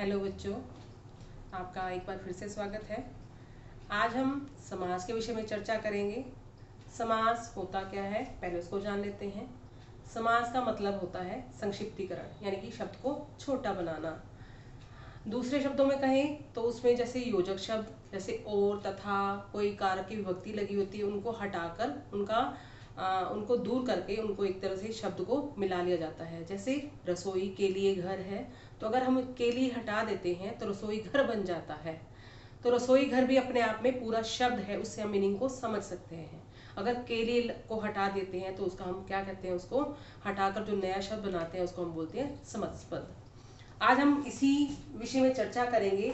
Hello बच्चों, आपका एक बार फिर से स्वागत है। आज हम समास के विषय में चर्चा करेंगे। समास होता क्या है, पहले उसको जान लेते हैं। समास का मतलब होता है संक्षिप्तीकरण, यानी कि शब्द को छोटा बनाना। दूसरे शब्दों में कहें तो उसमें जैसे योजक शब्द, जैसे और, तथा, कोई कारक की विभक्ति लगी होती है, उनको हटाकर उनको दूर करके उनको एक तरह से शब्द को मिला लिया जाता है। जैसे रसोई के लिए घर है, तो अगर हम के लिए हटा देते हैं तो रसोई घर बन जाता है। तो रसोई घर भी अपने आप में पूरा शब्द है, उससे हम मीनिंग को समझ सकते हैं। अगर के लिए को हटा देते हैं तो उसका हम क्या कहते हैं, उसको हटाकर जो नया शब्द बनाते हैं उसको हम बोलते हैं समासपद। आज हम इसी विषय में चर्चा करेंगे।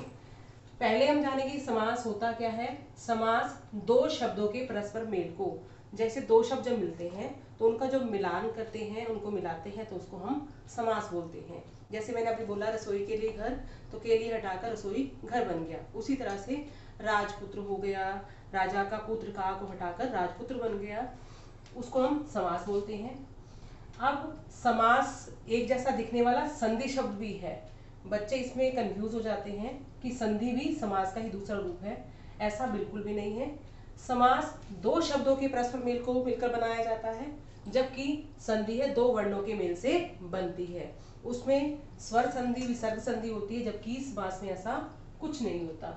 पहले हम जानेंगे समास होता क्या है। समास दो शब्दों के परस्पर मेल को, जैसे दो शब्द जब मिलते हैं तो उनका जो मिलान करते हैं, उनको मिलाते हैं, तो उसको हम समास बोलते हैं। जैसे मैंने अभी बोला रसोई के लिए घर, तो के लिए हटाकर रसोई घर बन गया। उसी तरह से राजपुत्र हो गया, राजा का पुत्र का को हटाकर राजपुत्र बन गया, उसको हम समास बोलते हैं। अब समास एक जैसा दिखने वाला संधि शब्द भी है। बच्चे इसमें कंफ्यूज हो जाते हैं कि संधि भी समास का ही दूसरा रूप है। ऐसा बिल्कुल भी नहीं है। समास दो शब्दों के परस्पर मेल को मिलकर बनाया जाता है, जबकि संधि है दो वर्णों के मेल से बनती है। उसमें स्वर संधि, विसर्ग संधि होती है, जबकि समास में ऐसा कुछ नहीं होता।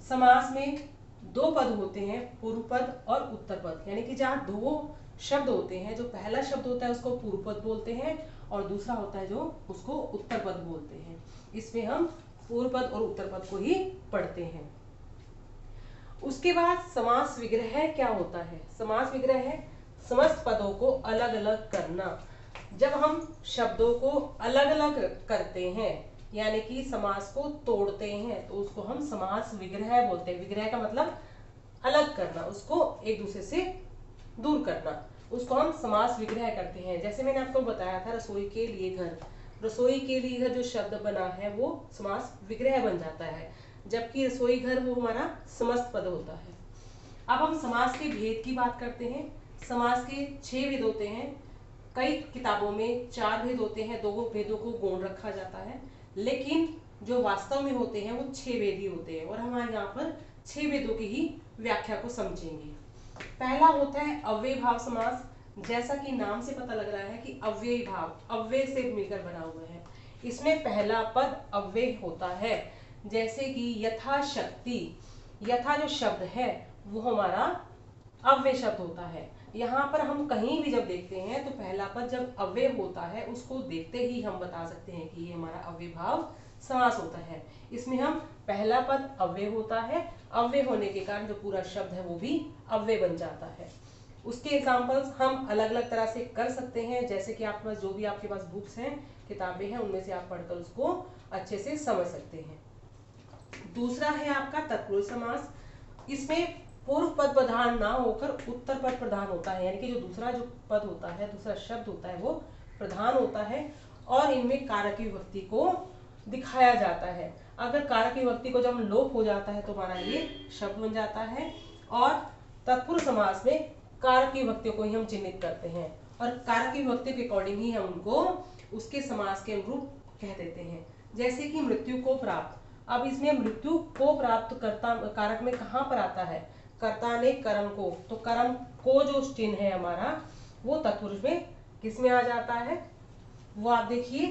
समास में दो पद होते हैं, पूर्व पद और उत्तर पद, यानी कि जहाँ दो शब्द होते हैं, जो पहला शब्द होता है उसको पूर्व पद बोलते हैं और दूसरा होता है जो उसको उत्तर पद बोलते हैं। इसमें हम पूर्व पद और उत्तर पद को ही पढ़ते हैं। उसके बाद समास विग्रह क्या होता है। समास विग्रह है समस्त पदों को अलग अलग करना। जब हम शब्दों को अलग अलग करते हैं, यानी कि समास को तोड़ते हैं, तो उसको हम समास विग्रह बोलते हैं। विग्रह का मतलब अलग करना, उसको एक दूसरे से दूर करना, उसको हम समास विग्रह करते हैं। जैसे मैंने आपको बताया था रसोई के लिए घर, रसोई के लिए घर जो शब्द बना है वो समास विग्रह बन जाता है, जबकि रसोई घर वो हमारा समस्त पद होता है। अब हम समास के भेद की बात करते हैं। समास के 6 भेद होते हैं। कई किताबों में 4 भेद होते हैं, 2 भेदों को गौण रखा जाता है, लेकिन जो वास्तव में होते हैं वो 6 भेद ही होते हैं, और हमारे यहाँ पर 6 भेदों की ही व्याख्या को समझेंगे। पहला होता है अव्ययी भाव समास। जैसा कि नाम से पता लग रहा है कि अव्ययी भाव अव्यय से मिलकर बना हुआ है। इसमें पहला पद अव्यय होता है, जैसे कि यथाशक्ति। यथा जो शब्द है वो हमारा अव्यय शब्द होता है। यहाँ पर हम कहीं भी जब देखते हैं तो पहला पद जब अव्यय होता है, उसको देखते ही हम बता सकते हैं कि ये हमारा अव्यय भाव समास होता है। इसमें हम पहला पद अव्यय होता है, अव्यय होने के कारण जो पूरा शब्द है वो भी अव्यय बन जाता है। उसके एग्जाम्पल्स हम अलग अलग तरह से कर सकते हैं, जैसे कि आपके पास जो भी आपके पास बुक्स हैं, किताबें हैं, उनमें से आप पढ़कर उसको अच्छे से समझ सकते हैं। दूसरा है आपका तत्पुरुष समास। इसमें पूर्व पद प्रधान ना होकर उत्तर पद प्रधान होता है, यानी कि जो दूसरा जो पद होता है, दूसरा शब्द होता है वो प्रधान होता है, और इनमें कारक की विभक्ति को दिखाया जाता है। अगर कारक की विभक्ति को जब लोप हो जाता है तो हमारा ये शब्द बन जाता है। और तत्पुरुष समास में कारक की विभक्ति को ही हम चिन्हित करते हैं, और कारक की विभक्ति के अकॉर्डिंग ही हम उनको उसके समास के अनुरूप कह देते हैं। जैसे कि मृत्यु को प्राप्त। अब इसमें मृत्यु को प्राप्त कर्ता कारक में कहाँ पर आता है, कर्ता ने कर्म को, तो कर्म को जो चिन्ह है हमारा वो तत्पुरुष में किस में आ जाता है, वो आप देखिए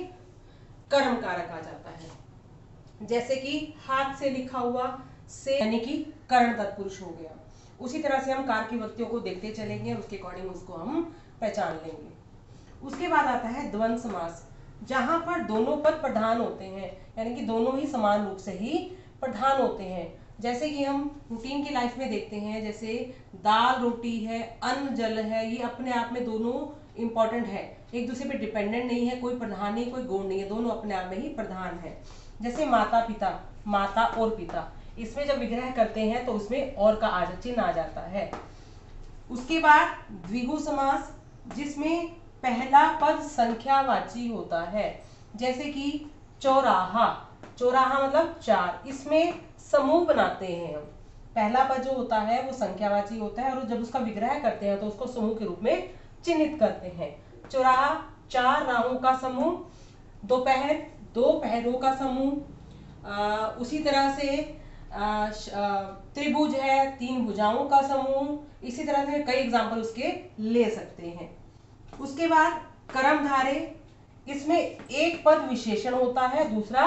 कर्म कारक आ जाता है। जैसे कि हाथ से लिखा हुआ, से यानी कि कर्ण तत्पुरुष हो गया। उसी तरह से हम कारक की विभक्तियों को देखते चलेंगे, उसके अकॉर्डिंग उसको हम पहचान लेंगे। उसके बाद आता है द्वंद्व समास, जहां पर दोनों पद प्रधान होते हैं, यानी कि दोनों ही समान रूप से ही प्रधान होते हैं। जैसे कि हम रूटीन की लाइफ में देखते हैं, जैसे दाल रोटी है, अन्न जल है, ये अपने आप में दोनों इंपॉर्टेंट है, एक दूसरे पे डिपेंडेंट नहीं है, कोई प्रधान नहीं कोई गौण नहीं है, दोनों अपने आप में ही प्रधान है। जैसे माता पिता, माता और पिता, इसमें जब विग्रह करते हैं तो उसमें और का चिन्ह आ जाता है। उसके बाद द्विगु समास, जिसमें पहला पद संख्यावाची होता है, जैसे कि चौराहा। चौराहा मतलब 4, इसमें समूह बनाते हैं हम। पहला पद जो होता है वो संख्यावाची होता है, और जब उसका विग्रह करते हैं तो उसको समूह के रूप में चिन्हित करते हैं। चौराहा 4 राहों का समूह, दोपहर 2 पहरों का समूह, उसी तरह से त्रिभुज है, 3 भुजाओं का समूह। इसी तरह से कई एग्जाम्पल उसके ले सकते हैं। उसके बाद कर्मधारय, इसमें एक पद विशेषण होता है, दूसरा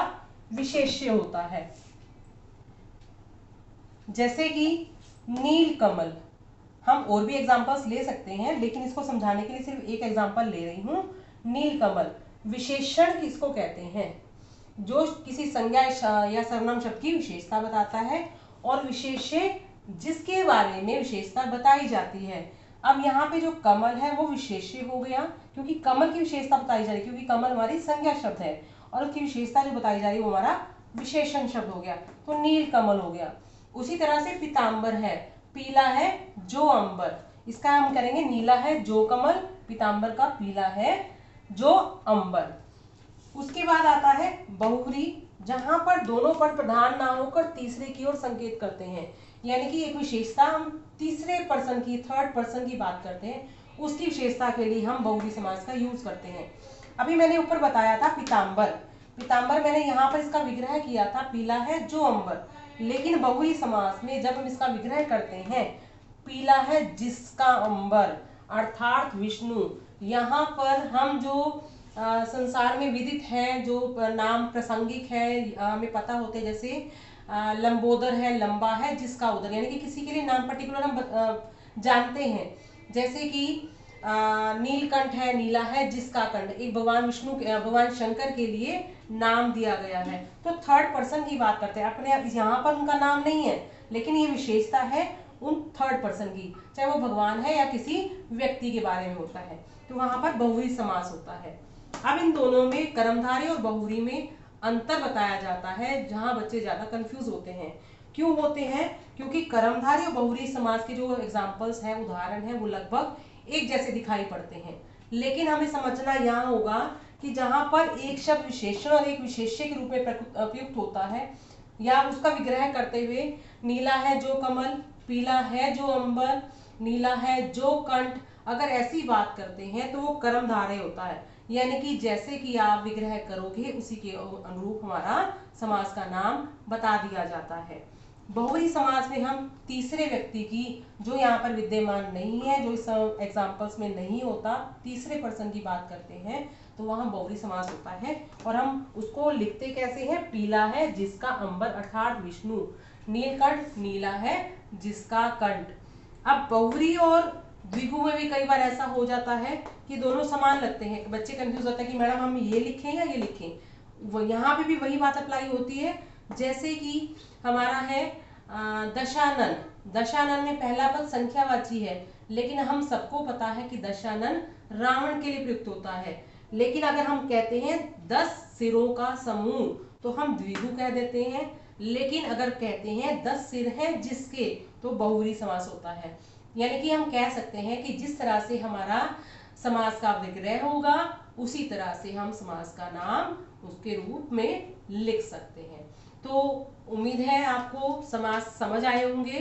विशेष्य होता है। जैसे कि नील कमल, हम और भी एग्जांपल्स ले सकते हैं, लेकिन इसको समझाने के लिए सिर्फ एक एग्जांपल ले रही हूं। नील कमल विशेषण किसको कहते हैं? जो किसी संज्ञा या सर्वनाम शब्द की विशेषता बताता है, और विशेष्य जिसके बारे में विशेषता बताई जाती है। अब यहाँ पे जो कमल है वो विशेष्य हो गया, क्योंकि कमल की विशेषता बताई जा रही है, क्योंकि कमल हमारी संज्ञा शब्द है, और उसकी विशेषता जो बताई जा रही है वो हमारा विशेषण शब्द हो गया, तो नील कमल हो गया। उसी तरह से पीतांबर है, पीला है जो अंबर, इसका हम करेंगे नीला है जो कमल, पीतांबर का पीला है जो अंबर। उसके बाद आता है बहुव्रीहि, जहां पर दोनों पद प्रधान ना होकर तीसरे की ओर संकेत करते हैं, यानी कि एक विशेषता हम तीसरे पर्सन की, थर्ड पर्सन की बात करते हैं, उसकी विशेषता के लिए हम बहुव्रीहि समास का यूज करते हैं। अभी मैंने ऊपर बताया था पीतांबर, पीतांबर मैंने यहाँ पर इसका विग्रह किया था, पीला है जो अंबर। लेकिन बहुव्रीहि समास में जब हम इसका विग्रह करते हैं, पीला है जिसका अंबर अर्थात विष्णु, यहाँ पर हम जो संसार में विदित हैं, जो नाम प्रासंगिक है, हमें पता होते हैं, जैसे लंबोदर है, लंबा है जिसका उदर, यानी कि किसी के लिए नाम पर्टिकुलर हम जानते हैं। जैसे कि नीलकंठ है, नीला है जिसका कंठ, एक भगवान विष्णु, भगवान शंकर के लिए नाम दिया गया है। तो थर्ड पर्सन की बात करते हैं, अपने यहाँ पर उनका नाम नहीं है, लेकिन ये विशेषता है उन थर्ड पर्सन की, चाहे वो भगवान है या किसी व्यक्ति के बारे में होता है, तो वहां पर बहुव्रीहि समास होता है। अब इन दोनों में, कर्मधारय और बहुव्रीहि में अंतर बताया जाता है, जहां बच्चे ज्यादा कंफ्यूज होते हैं। क्यों होते हैं? क्योंकि कर्मधारय और बहुव्रीहि समास के जो एग्जाम्पल्स हैं, उदाहरण है, वो लगभग एक जैसे दिखाई पड़ते हैं। लेकिन हमें समझना यहाँ होगा कि जहां पर एक शब्द विशेषण और एक विशेष्य के रूप में प्रयुक्त होता है, या उसका विग्रह करते हुए नीला है जो कमल, पीला है जो अंबर, नीला है जो कंठ, अगर ऐसी बात करते हैं तो वो कर्मधारय होता है, यानी कि जैसे कि आप विग्रह करोगे उसी के अनुरूप हमारा समास का नाम बता दिया जाता है। बहुव्रीहि समास में हम तीसरे व्यक्ति की, जो यहाँ पर विद्यमान नहीं है, जो इस एग्जाम्पल्स में नहीं होता, तीसरे पर्सन की बात करते हैं, तो वहां बहुव्रीहि समास होता है। और हम उसको लिखते कैसे हैं? पीला है जिसका अंबर अर्थात विष्णु, नीलकंठ नीला है जिसका कंठ। अब बहुव्रीहि और द्विगु में भी कई बार ऐसा हो जाता है कि दोनों समान लगते हैं, बच्चे कंफ्यूज होते हैं कि मैडम हम ये लिखें या ये लिखें। वो यहाँ पे भी वही बात अप्लाई होती है, जैसे कि हमारा है दशानन, दशानन में पहला पद संख्यावाची है, लेकिन हम सबको पता है कि दशानन रावण के लिए प्रयुक्त होता है। लेकिन अगर हम कहते हैं 10 सिरों का समूह, तो हम द्विगु कह देते हैं, लेकिन अगर कहते हैं 10 सिर हैं जिसके, तो बहुव्रीहि समास होता है। यानी कि हम कह सकते हैं कि जिस तरह से हमारा समास का विग्रह होगा, उसी तरह से हम समास का नाम उसके रूप में लिख सकते हैं। तो उम्मीद है आपको समास समझ आए होंगे।